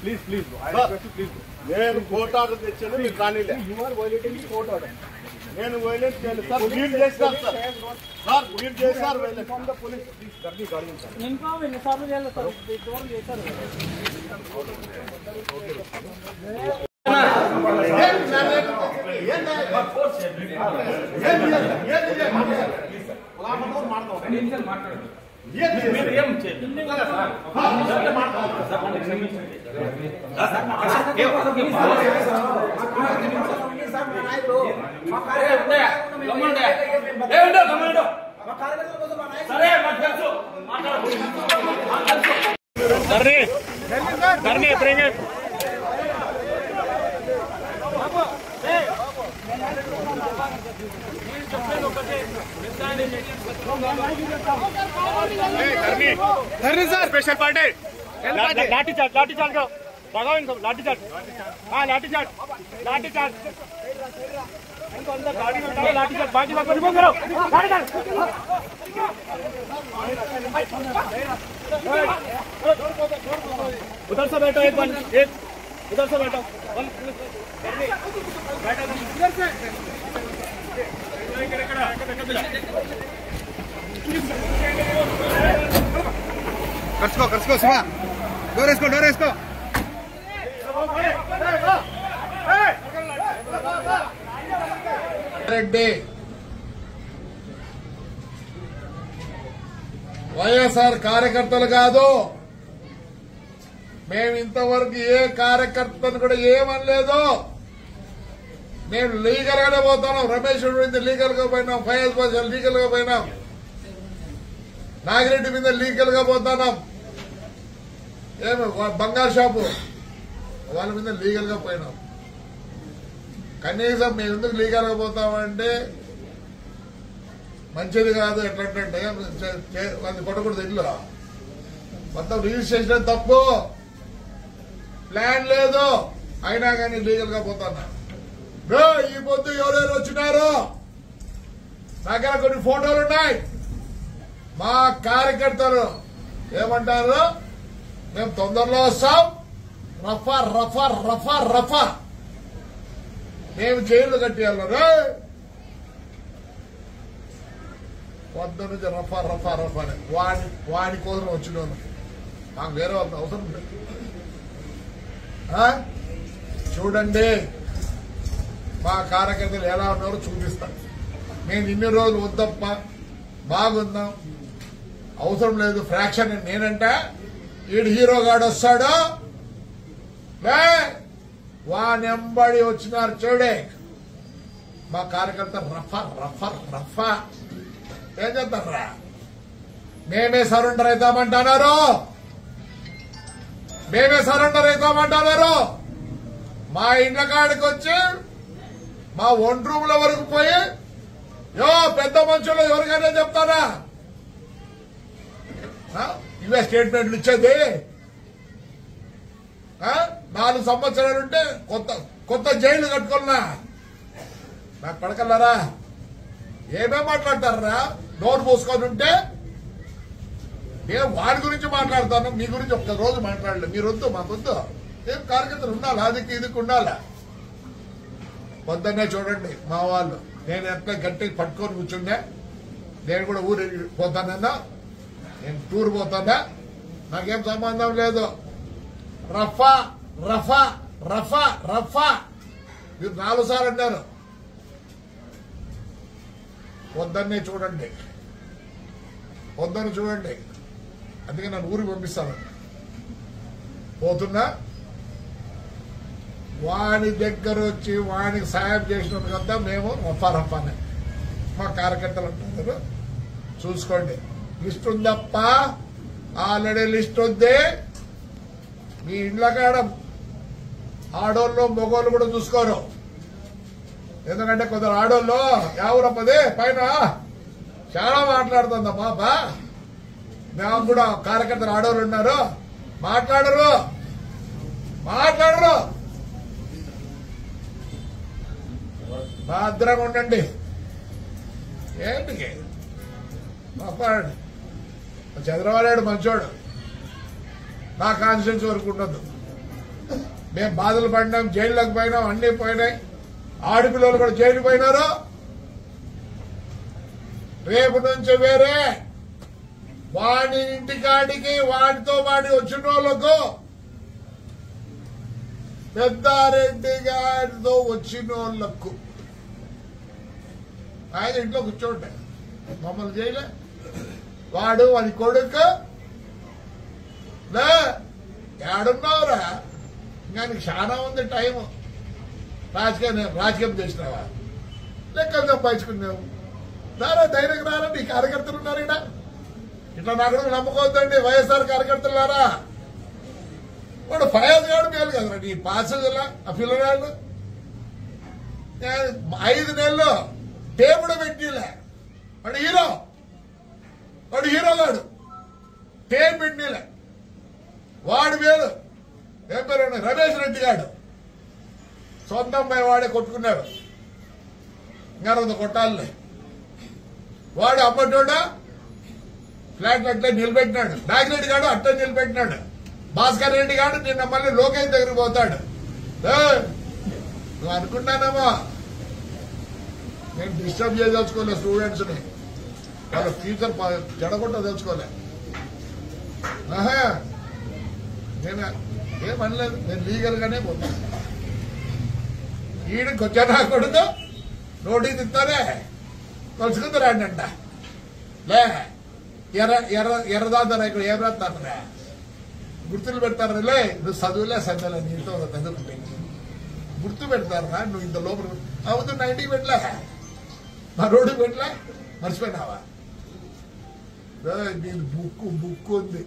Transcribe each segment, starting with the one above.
Please, please. I request you, please. నేను court order తెచ్చాను మీరు రానిలే. You are violating the court order. నేను violate చేయలేదు సార్. మీరు చేస్తారు సార్. సార్ మీరు చేశారు violate. From the police, please. గర్ది గాడి సార్. ఇంకా ఎన్నిసార్లు చేయాలి సార్? ఇదివరకు చేశారు. स्पेशल पार्टी लाठी चार्ज का भगाओ इनको लाठी चार्ज हाँ लाठी चार्ज इनको अंदर गाड़ी में उठाओ लाठी चार्ज बाकी बात रिमूव करो गाड़ी चार्ज उधर से बैठो एक उधर से बैठो कर्सको सुबह डोर इसको రెడ్డి వైఎస్ఆర్ కార్యకర్తలు కాదు. మేము ఇంతవరకు ఏ కార్యకర్తను కూడా ఏమనలేదు. మేము లీగల్ గానే పోతున్నాం. రమేష్ మీద లీగల్ గా పోయినాం, ఫయాజ్ బాషా లీగల్ గా పోయినాం, నాగిరెడ్డి మీద లీగల్ గా పోతున్నాం, ఏమి బంగారు షాపు వాళ్ళ మీద లీగల్ గా పోయినాం. కనీసం మేము ఎందుకు లీగల్ గా పోతామంటే మంచిది కాదు. ఎట్లంటే అది కొట్టకూడదు. ఇల్లు మొత్తం రిజిస్ట్రేషన్ తప్పు, ప్లాన్ లేదు, అయినా కానీ లీగల్ గా పోతున్నా. ఈ పొద్దు ఎవరెవరు వచ్చినారు దగ్గర కొన్ని ఫోటోలు ఉన్నాయి. మా కార్యకర్తలు ఏమంటారు, మేము తొందరలో వస్తాం, రఫా రఫా రఫా రఫా మేము జైలు కట్టేయాలరు. పొద్దు నుంచి రఫా రఫా రఫా అని వాడి కోసం వచ్చిన మాకు వేరే వాళ్ళ అవసరం లేదు. చూడండి మా కార్యకర్తలు ఎలా ఉన్నారో చూపిస్తాం. మేము ఇన్ని రోజులు వద్దప్ప బాగుందాం, అవసరం లేదు ఫ్రాక్షన్. నేనంటే ఈడు హీరోగాడు వస్తాడు, వానెంబడి వచ్చినారు చూడే మా కార్యకర్త రఫా రఫా రఫా. ఏం చేస్తారా, మేమే సరెండర్ అవుతామంటున్నారు, మేమే సరెండర్ అవుతామంటున్నారు. మా ఇండ్ల కాడికి వచ్చి మా ఒంటి రూమ్ల వరకు పోయి పెద్ద మనుషులు ఎవరికైనా చెప్తారా ఇవే స్టేట్మెంట్లు ఇచ్చేది. 4 సంవత్సరాలుంటే కొత్త జైలు కట్టుకున్నా నాకు పడకల్లారా. ఏమేం మాట్లాడతారా నోరు పోసుకొని ఉంటే. నేను వాడి గురించి మాట్లాడతాను, మీ గురించి ఒక్క రోజు మాట్లాడలేదు. మీరు వద్దు, మాకొద్దు. ఏం కార్యకర్తలు ఉండాలి, అదికి ఇదికి ఉండాలా. పొద్దున్నే చూడండి మా వాళ్ళు నేను ఎంత గట్టిగా పట్టుకొని కూర్చుండే నేను కూడా ఊరు పోతానన్నా నేను టూర్ పోతానా నాకేం సంబంధం లేదు రఫా రఫా రఫా రఫా మీరు 4 సార్లు అన్నారు పొద్దున్నే చూడండి పొద్దున్న చూడండి అందుకే నన్ను ఊరికి పంపిస్తాను పోతున్నా వాడి దగ్గర వచ్చి వాడికి సాయం చేసినందుకంతా మేము రఫా రఫానే మా కార్యకర్తలు అంటున్నారు చూసుకోండి లిస్ట్ ఉందప్ప ఆల్రెడీ లిస్ట్ ఉంది మీ ఇండ్ల కాడ ఆడోళ్ళు మొగోళ్ళు కూడా చూసుకోరు ఎందుకంటే కొందరు ఆడోళ్ళు ఎవరప్పదే పైన చాలా మాట్లాడుతుందమ్మా బా మేము కూడా కార్యకర్తలు ఆడోళ్ళు ఉన్నారు మాట్లాడరు భద్రంగా ఉండండి ఏంటికి మాట్లాడండి చంద్రబాబు నాయుడు మంచోడు నా కాన్స్టిట్యూన్సీ వరకు ఉండదు మేము బాధలు పడినాం జైల్లోకి పోయినాం అన్ని పోయినాయి ఆడపిల్లలు కూడా జైలు పోయినారు రేపు నుంచి వేరే వాడి ఇంటికాడికి వాడితో వాడి వచ్చిన వాళ్ళకు పెద్దారెడ్డి గారితో వచ్చిన వాళ్ళకు ఆయన ఇంట్లో కూర్చోండి మమ్మల్ని చేయలే వాడు వాడి కొడుకు లే ఏడున్నావురా ఇంకా నీకు చాలా ఉంది టైము రాజకీయం చేసినావా లెక్కలు సంపాదించుకున్నావు దారా ధైర్యం రారా నీ కార్యకర్తలు ఉన్నారు ఇక్కడ ఇట్లా నాకు నమ్ముకోవద్దండి వైఎస్ఆర్ కార్యకర్తలారా వాడు ఫయాజ్ గారు మేలు కదరా నీ పాసెస్ ఆ పిల్లగాళ్ళు 5 నెలలు టేబుడు పెట్టిలే వాడు హీరో గాడు టేం పెట్టిలే వాడు మేలు ఏం పేరు రమేష్ రెడ్డి గాడు సొంత అమ్మాయి వాడే కొట్టుకున్నాడు ఇంకా కొట్టాలే వాడు అమ్మటోడా ఫ్లాట్ అట్లా నిలబెట్టినాడు నాగిరెడ్డి గాడు అట్లా నిలబెట్టినాడు భాస్కర్ రెడ్డి గాడు నిన్న మళ్ళీ లోకేష్ దగ్గరికి పోతాడు నువ్వు అనుకున్నానమ్మా నేను డిస్టర్బ్ చేయదలుచుకోలే స్టూడెంట్స్ ని వాళ్ళ ఫ్యూచర్ చెడగొట్ట తెలుసుకోలే నేను ఏమనలేదు నేను లీగల్ గానే పోతాను ఈయనకి వచ్చా నా కొడుకు నోటీస్ ఇస్తారే కలుసుకుంది రాండంట లే ఎర్రదాంత ఇక్కడ ఏం రాస్తారా గుర్తులు పెడతారా లే నువ్వు చదువులే సందలే నీతో చదువుకుంటే గుర్తు పెడతారా నువ్వు ఇంత లోపల అవుతూ 90 పెట్టలే మా రోడ్డుకి పెట్టలే మర్చిపోయినావా నేను బుక్ ఉంది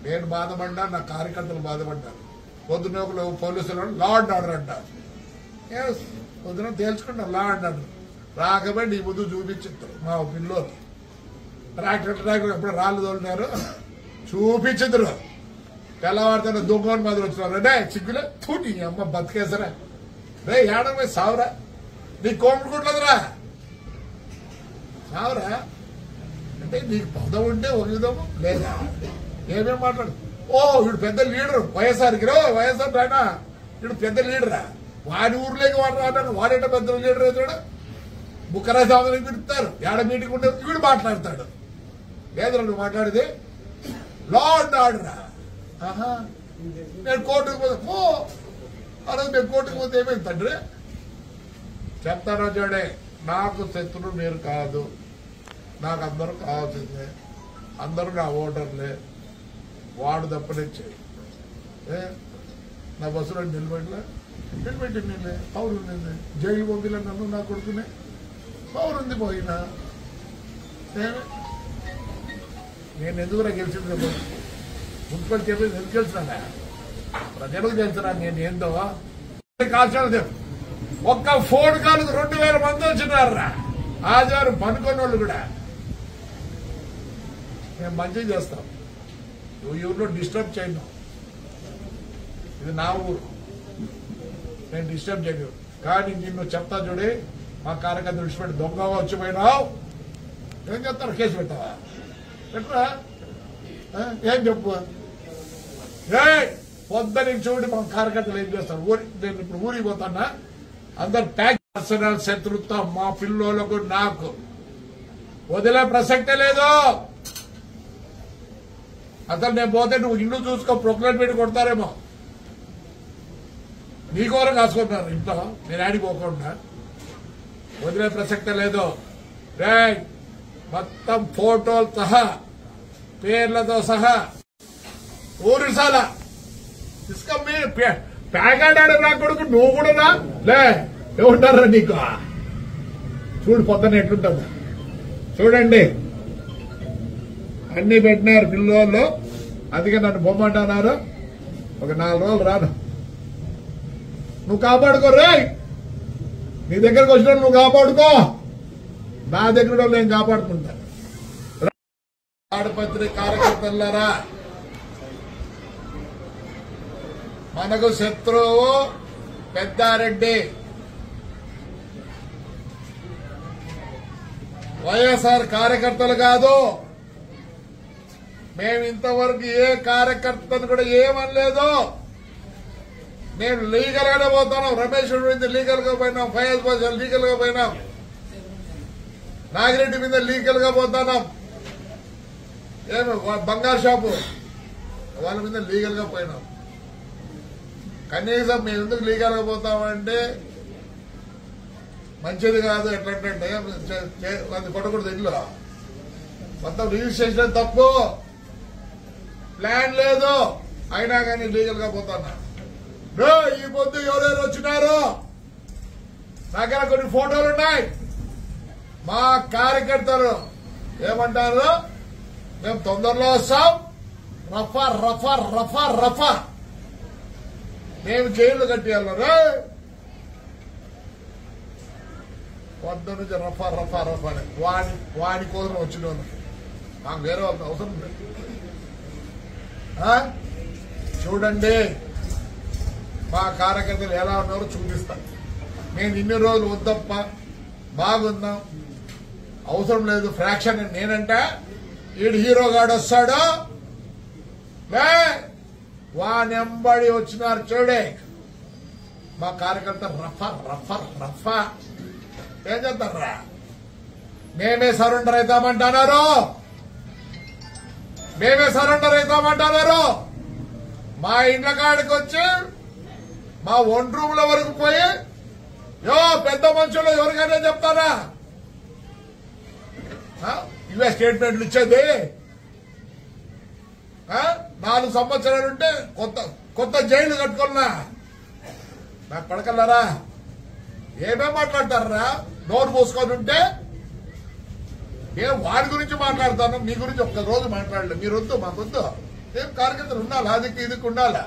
నేను బాధపడ్డా నా కార్యకర్తలు బాధపడ్డారు పొద్దున ఒకరు పోలీసులు లా అండ్ ఆర్డర్ అంటారు పొద్దున తేల్చుకుంటాం లా అండ్ ఆర్డర్ రాకపోయి నీ ముందు చూపించారు మా పిల్లలు ట్రాక్టర్ ఎప్పుడు రాళ్ళు తోలినారు చూపించదురు తెల్లవారితో దొంగని మాదిరి వచ్చినారు రే చిగ్గులే నీ అమ్మ బతికేసరా రే ఏడమే సావురా నీ కోముకుంటుందిరా సావురా అంటే నీకు పదం ఉంటే ఒక విధము లేదా ఏమేం మాట్లాడు ఓ వీడు పెద్ద లీడరు వైఎస్ఆర్కి రా వైఎస్ఆర్ ఆయన వీడు పెద్ద లీడరా వాడి ఊర్లోకి వాడు రాడు వాడేట పెద్ద లీడర్ అవుతాడు బుక్కరాజు స్వామిని పిలుస్తారు ఏడ మీటింగ్ ఉంటే వీడు మాట్లాడతాడు లేదురా నువ్వు మాట్లాడేది లా అండ్ ఆర్డరా నేను కోర్టుకు పోతే ఆ రోజు నేను కోర్టుకు పోతే ఏమైంది తండ్రి చెప్తాను చూడే నాకు శత్రువు మీరు కాదు నాకు అందరూ కావాల్సిందే అందరూ నా ఓటర్లే వాడు తప్పనిచ్చే నా బస్సులో నిలబెట్టింది పౌరు ఉంది జైలు పంపిలే నన్ను నా కొడుకునే పౌరు ఉంది పోయినా నేను ఎందుకురా గెలిచింది మున్సిపల్ చెప్పి ఎందుకు గెలిచినా ప్రజలకు తెలుసురా నేను ఏందో కాల్చాలి ఒక్క ఫోన్ కాల్కు 2000 మంది వచ్చినారా ఆదివారం పనుకున్న వాళ్ళు కూడా మేము మంచిగా చేస్తాం నువ్వు ఊరిలో డిస్టర్బ్ చేయను ఇది నా ఊరు నేను డిస్టర్బ్ చేయను కానీ నిన్ను చెప్తా చూడి మా కార్యకర్త విడిచిపెట్టి దొంగ వచ్చిపోయినావు ఏం చెప్తారు కేసు పెట్టావా పెట్టరా ఏం చెప్పు పొద్దున చూడు మన కార్యకర్తలు ఏం చేస్తారు. నేను ఇప్పుడు ఊరికి పోతానా, అందరు ట్యాగ్ పర్సనల్ శత్రుత్వం మా పిల్లోలకు నాకు వదిలే ప్రసక్తే లేదు. అసలు నేను పోతే నువ్వు ఇల్లు చూసుకో, ప్రొక్లైన్ పెట్టి కొడతారేమో. నీకోరం కాసుకుంటున్నారు ఇంట్లో, నేను ఆడిపోకుండా వదిలే ప్రసక్తే లేదు. మొత్తం ఫోటోలు సహా పేర్లతో సహా ఊరిసాల తీసుకమ్మి ప్యాకాడాడు నా కొడుకు. నువ్వు కూడా లే ఏమంటారా నీకు? చూడు పొద్దున ఎట్లుంటుందా చూడండి. అన్ని పెట్టినారు పిల్లలు, అందుకే నన్ను బొమ్మంటున్నారు. ఒక 4 రోజులు రాను. నువ్వు కాపాడుకో రే, నీ దగ్గరకు వచ్చిన నువ్వు కాపాడుకో, నా దగ్గర నేను కాపాడుకుంటా. తాడిపత్రి కార్యకర్తలారా, మనకు శత్రువు పెద్దారెడ్డి. వైఎస్ఆర్ కార్యకర్తలు కాదు. మేము ఇంతవరకు ఏ కార్యకర్తను కూడా ఏమనలేదు. నేను లీగల్ గానే పోతున్నాం. రమేష్ మీద లీగల్ గా పోయినాం, ఫయాజ్ బాషా లీగల్ గా పోయినాం, నాగిరెడ్డి మీద లీగల్ గా పోతున్నాం, ఏమి బంగారు షాపు వాళ్ళ మీద లీగల్ గా పోయినాం. కనీసం మేము ఎందుకు లీగల్ గా పోతామంటే మంచిది కాదు. ఎట్లంటే అది కొట్టకూడదు. ఇల్లు మొత్తం రిజిస్ట్రేషన్ తప్పు, ప్లాన్ లేదు, అయినా కానీ లీగల్ గా పోతున్నా. ఈ పొద్దు ఎవరెవరు వచ్చినారు దగ్గర కొన్ని ఫోటోలు ఉన్నాయి. మా కార్యకర్తలు ఏమంటారు, మేము తొందరలో వస్తాం, రఫా రఫా రఫా రఫా మేము జైలు కట్టేయాలరా. వద్ద నుంచి రఫా రఫా రఫా వాడి కోసం వచ్చిన వాళ్ళు మాకు వేరే వాళ్ళకి అవసరం లేదు. చూడండి మా కార్యకర్తలు ఎలా ఉన్నారో చూపిస్తాను. నేను ఇన్ని రోజులు వద్దప్ప బాగుందాం, అవసరం లేదు ఫ్రాక్షన్. నేనంటే ఈడు హీరోగాడు వస్తాడు, వానెంబడి వచ్చినారు చూడే మా కార్యకర్త రఫా రఫా రఫా. ఏం చేస్తారా, మేమే సరెండర్ అవుతామంటున్నారు, మేమే సరెండర్ అవుతామంటున్నారు. మా ఇండ్ల కాడికి వచ్చి మా 1 రూమ్ల వరకు పోయి పెద్ద మనుషులు ఎవరికైనా చెప్తారా? ఇవే స్టేట్మెంట్లు ఇచ్చేది. 4 సంవత్సరాలుంటే కొత్త జైలు కట్టుకున్నా నాకు పడకల్లారా. ఏమేం మాట్లాడతారా? నోరు పోసుకొని ఉంటే నేను వాడి గురించి మాట్లాడతాను, మీ గురించి ఒక్క రోజు మాట్లాడలేదు. మీరొద్దు, మాకొద్దు. ఏం కార్యకర్తలు ఉండాలి, అదికి ఇదికి ఉండాలా.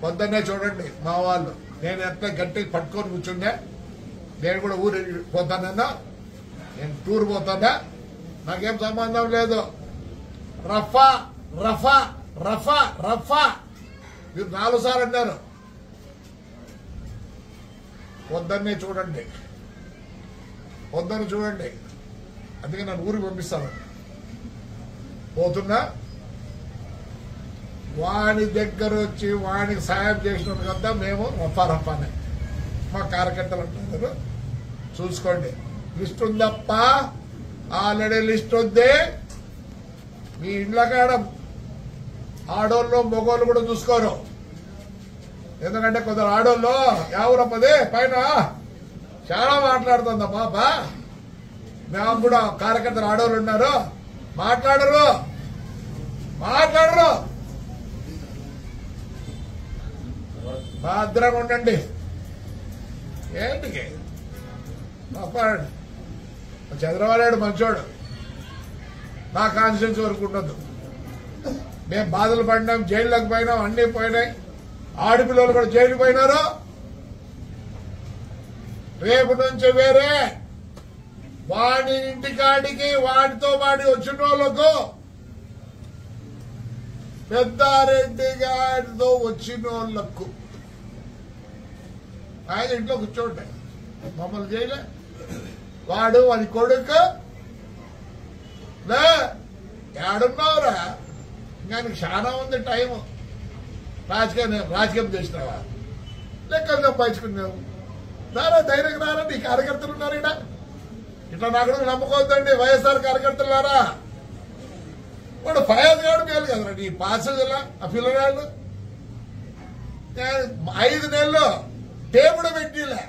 పొద్దున్నే చూడండి మా వాళ్ళు, నేను ఎంత గట్టిగా పట్టుకొని కూర్చుండే. నేను కూడా ఊరు పోతానన్నా, నేను టూర్ పోతానా, నాకేం సంబంధం లేదు. రఫా రఫా రఫా రఫా మీరు 4 సార్లు అన్నారు. పొద్దున్నే చూడండి, పొద్దున్న చూడండి. అందుకే నన్ను ఊరికి పంపిస్తాను. పోతున్నా, వాడి దగ్గర వచ్చి వాడికి సాయం చేసిన కదా మేము రఫా రఫానే మా కార్యకర్తలు అంటున్నారు. చూసుకోండి, లిస్ట్ ఉందప్ప, ఆల్రెడీ లిస్ట్ ఉంది. మీ ఇండ్ల కాడ ఆడోళ్ళు మొగోళ్ళు కూడా చూసుకోరు. ఎందుకంటే కొందరు ఆడోళ్ళు ఎవరమ్మది పైన చాలా మాట్లాడుతుందా పాప. మేము కూడా కార్యకర్తలు ఆడోళ్ళు ఉన్నారు, మాట్లాడరు. భద్రంగా ఉండండి. ఏంటికి చంద్రబాబు మంచోడు, నా కాన్స్టిట్యూన్సీ వరకు ఉండదు. మేము బాధలు పడినాం, జైల్లోకి పోయినాం, అన్ని పోయినాయి. ఆడపిల్లలు కూడా జైలు పోయినారు. రేపు నుంచి వేరే వాడి ఇంటికాడికి వాడితో వాడి వచ్చిన వాళ్ళకు, పెద్దారెడ్డి గారితో వచ్చిన వాళ్ళకు ఆయన ఇంట్లో కూర్చోండి. మమ్మల్ని చేయలే. వాడు వాడి కొడుకు ఏడున్నావురా, ఇంకా చాలా ఉంది టైము. రాజకీయం చేసినావా? లెక్కలు సంపాదించుకున్నావు. రారా, ధైర్యం రారా, నీ కార్యకర్తలు ఉన్నారు ఇక్కడ. ఇట్లా నాకు నమ్మకొద్దండి వైఎస్ఆర్ కార్యకర్తలారా. వాడు ఫయాజ్ గారు మేలు కదరా నీ పాసెస్ ఆ పిల్లగాళ్ళు. 5 నెలలు టేబుడు పెట్టిలే.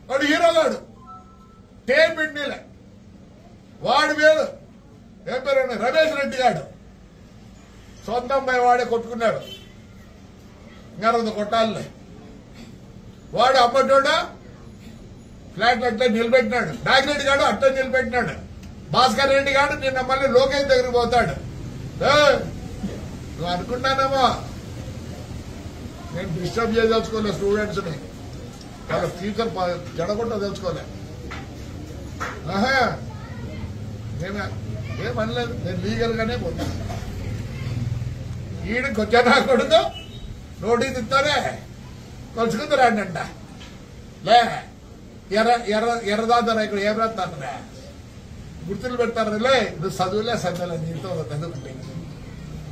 వాడు హీరోగాడు టేప్ పెట్టిలే. వాడు మేలు. ఏం పేరు రమేష్ రెడ్డి గాడు సొంత అమ్మాయి వాడే కొట్టుకున్నాడు. ఇంకా కొట్టాలే. వాడు అమ్మటోడా ఫ్లాట్ అట్లా నిలబెట్టినాడు. నాగిరెడ్డి గాడు అట్లా నిలబెట్టినాడు. భాస్కర్ రెడ్డి గాడు నిన్న మళ్ళీ లోకేష్ దగ్గరికి పోతాడు. నువ్వు అనుకుంటానేమో నేను డిస్టర్బ్ చేయదలుచుకోలే స్టూడెంట్స్ ని. వాళ్ళ ఫ్యూచర్ జడగొట్ట తెలుసుకోలే. ఏమనలేదు. నేను లీగల్ గానే పోతాను. ఈడికి వచ్చా నా కొడుకు నోటీస్ ఇస్తారే కలుసుకుంది రాండంట. లే ఎర్రదాదరా ఇక్కడ ఏం రాస్తారా గుర్తులు పెడతారా? లే నువ్వు చదువులే చదవలే నీతో చదువుకుంటే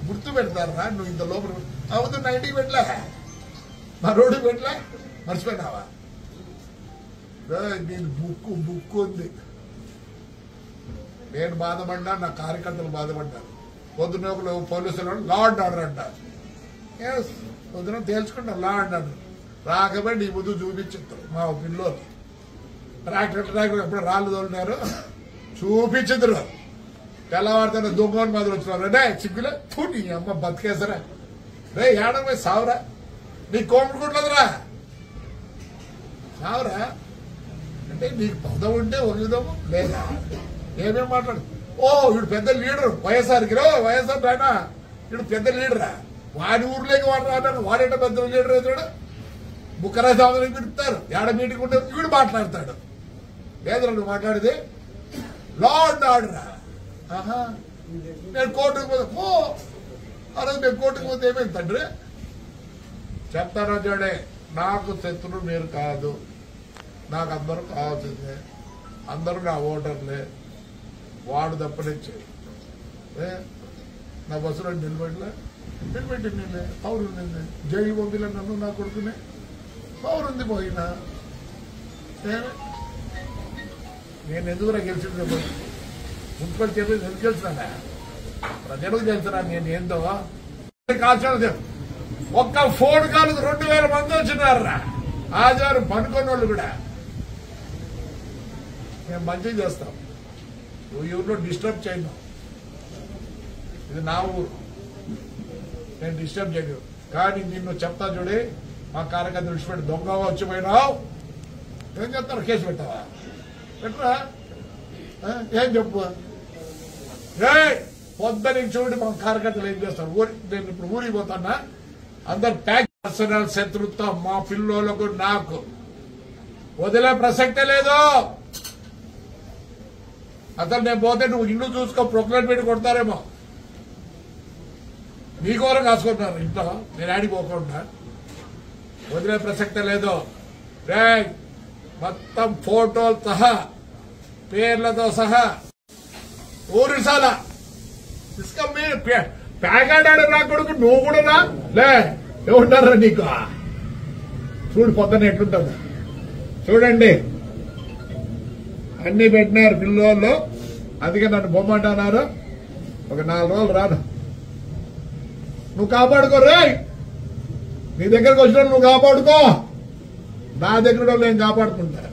గుర్తు పెడతారా? నువ్వు ఇంత లోపల అవుతు 90 పెట్టలే, మా రోడ్డు పెట్టలే, మర్చిపోయినావా? నేను బుక్ ఉంది. నేను బాధపడ్డా, నా కార్యకర్తలు బాధపడ్డారు. పొద్దున పోలీసులు లా అండ్ ఆర్డర్ అంటారు. పొద్దున తేల్చుకుంటారు లా అండ్ ఆర్డర్. రాకపోయి నీ ముందు చూపించారు మా పిల్లలు. ట్రాక్టర్ ఎప్పుడు రాళ్ళు తోలినారు చూపించదురు. తెల్లవారితేనే దొంగని మాదిరి వచ్చినారు. రే సిగ్గులే నీ అమ్మ బతికేసరా. రే ఏడమే సావురా, నీ కోముకుంటుందిరా సావురా. అంటే నీకు పదం ఉంటే ఒక విధము లేదా? ఏమేం మాట్లాడు? ఓ వీడు పెద్ద లీడరు వైఎస్ఆర్కి రో వైఎస్ఆర్ ఆయన వీడు పెద్ద లీడరా? వాడి ఊర్లోకి వాడు వాడేట పెద్ద లీడర్ అవుతాడు. బుక్కరాజామని పిలుస్తారు. ఏడ మీటింగ్ ఉంటే వీడు మాట్లాడతాడు. లేదురా నువ్వు మాట్లాడేది లా అండ్ ఆర్డరా? నేను కోర్టుకు పోతే ఆ రోజు నేను కోర్టుకు పోతే ఏమైంది తండ్రి? చెప్తానో చూడే, నాకు శత్రువు మీరు కాదు. నాకు అందరూ కావాల్సిందే. అందరూ నా ఓటర్లే. వాడు తప్పనిచ్చి నా బస్సులో నిలబెట్టింది పౌరుంది. జైలు పంపిలే నన్ను నా కొడుకునే పౌరుంది పోయినా. నేను ఎందుకు గెలిచింది? మున్సిపల్ చెప్పి ఎందుకు గెలిచినా? ప్రజలకు తెలుసురా నేను ఏందో. కాల్చాలి ఒక్క ఫోన్ కాల్ 2000 మంది వచ్చినారా ఆదివారం పనుకున్న వాళ్ళు కూడా. మేము మంచిగా చేస్తాం. నువ్వు ఊరిలో డిస్టర్బ్ చేయను. ఇది నా ఊరు, నేను డిస్టర్బ్ చేయను. కానీ నిన్ను చెప్తా చూడే, మా కార్యకర్తలు విడిచిపెట్టి దొంగ వచ్చిపోయినావు. ఏం చెప్తారు? కేసు పెట్టావా? పెట్టరా? ఏం చెప్పు? పొద్దున చూడు మా కార్యకర్తలు ఏం చేస్తారు. నేను ఇప్పుడు ఊరికి పోతానా, అందరు పర్సనల్ శత్రుత్వం మా పిల్లోలకు నాకు వదిలే ప్రసక్తే లేదు. అసలు నేను పోతే నువ్వు ఇల్లు చూసుకో, ప్రొక్లైన్ పెట్టి కొడతారేమో. నీకోరం కాసుకుంటున్నారు ఇంట్లో, నేను ఆడిపోకుండా. వదిలే ప్రసక్తే లేదు. రే మొత్తం ఫోటోలు సహా పేర్లతో సహా ఊరిసాలా ఇసుక మీరు ప్యాకాడాడు నా కొడుకు. నువ్వు కూడా లే ఏముంటారా నీకు? చూడు పొద్దున ఎట్లుంటుంది చూడండి. అన్ని పెట్టినారు పిల్లలు. అందుకే నన్ను బొమ్మంటున్నారు. ఒక 4 రోజులు రాను. నువ్వు కాపాడుకో రే. నీ దగ్గరకు వచ్చిన నువ్వు కాపాడుకో. నా దగ్గర నేను కాపాడుకుంటా.